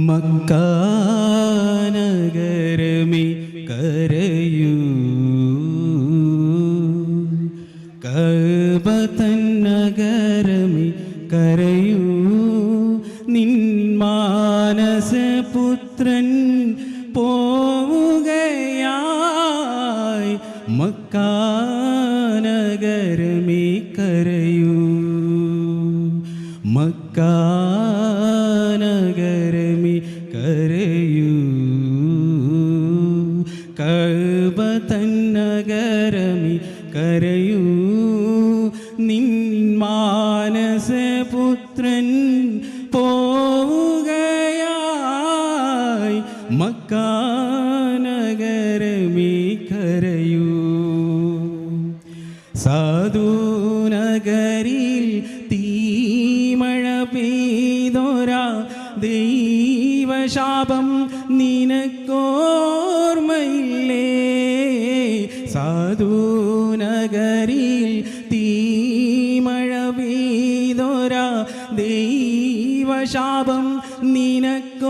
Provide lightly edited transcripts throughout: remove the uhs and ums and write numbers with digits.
മക്കാനഗരമേ കരയൂ, കഅബ തൻ നഗരമേ കരയൂ, നിൻ മാനസപുത്രൻ പോവുകയായി. മക്കാനഗരമേ കരയൂ, മക്കാനഗരമേ കരയൂ, കഅബ തൻ നഗരമേ കരയൂ, നിൻ മാനസപുത്രൻ പോവുകയായി. മക്കാനഗരമേ കരയൂ. സാധുനഗരിൽ തീമഴ പെയ്തൊരാ ദൈവശാപം നിനക്കോർമ്മയില്ലേ? സാധുനഗരിൽ തീമഴ പെയ്തൊരാ ദൈവശാപം നിനക്കോർമ്മയില്ലേ?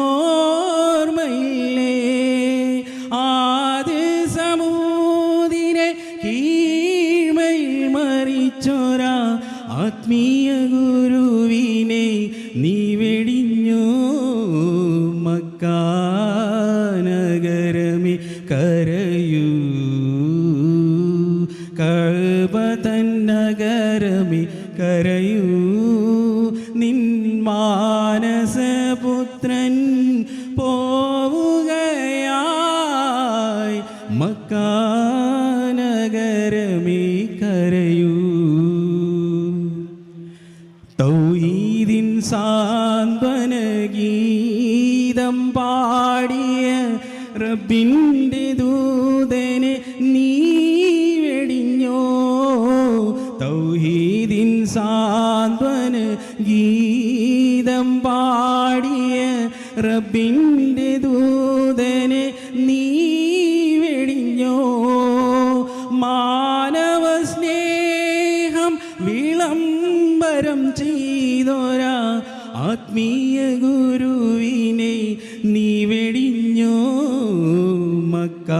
ആദ്യ സമൂദിനെ കീഴ്മയിൽ മറിച്ചൊരാ ആത്മീയ ഗുരുവിനെ നീ വെടിഞ്ഞു. മക്കാനഗരമേ കരയൂ, കഅബ തൻ നഗരമേ കരയൂ, നിൻ മാനസപുത്രൻ പോവുകയായി. മക്കാനഗരമേ കരയൂ. തൗഹീദിൻ സാന്ത്വന ഗീതം പാടിയ റബ്ബിൻ്റെ ദൂതനെ നീ വെടിഞ്ഞോ? തൗഹീദിൻ സാന്ത്വന ഗീതം പാടിയ റബ്ബിൻ്റെ ദൂതനെ നീ വെടിഞ്ഞോ? മാനവ സ്നേഹം വിളംബരം ചെയ്തൊരാ ആത്മീയ ഗുരുവിനെ നീ വെടിഞ്ഞോ? മക്കാനഗരമേ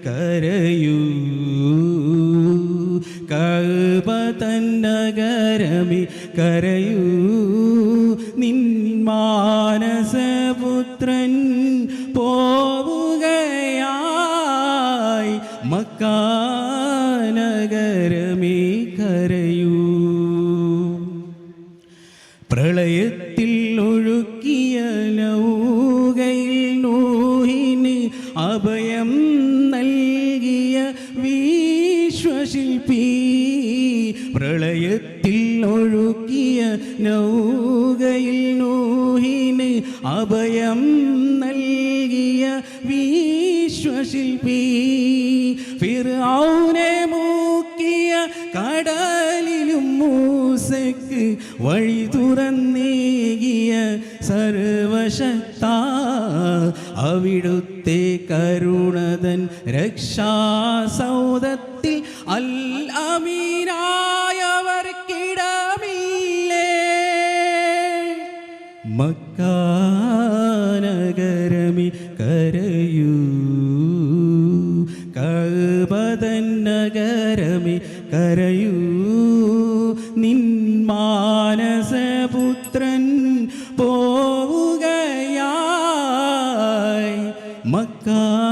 കരയൂ, കഅബ തൻ നഗരമേ കരയൂ, നിൻ മാനസപുത്രൻ പോവുകയായി. മക്കാനഗരമേ കരയൂ. പ്രളയത്തിൽ ഒഴുക്കിയ നൗകയിൽ നൂഹിന് അഭയം നൽകിയ വിശ്വശില്പി. പ്രളയത്തിൽ ഒഴുക്കിയ നൗകയിൽ നൂഹിന് അഭയം നൽകിയ വിശ്വശില്പി. ഫിർഔനെ മുക്കിയ കടലിലും മൂസയ്ക്ക് വഴി തുറന്നേകിയ സർവശക്ത. അവിടുത്തെ കരുണതൻ രക്ഷാസൗധത്തിൽ അൽ അമീനായവർക്കിടമില്ലേ? മക്കാനഗരമേ കരയൂ, കഅബ തൻ നഗരമേ കരയൂ, നിൻ മാനസപുത്രൻ പോവുകയായി. മക്കാനഗരമേ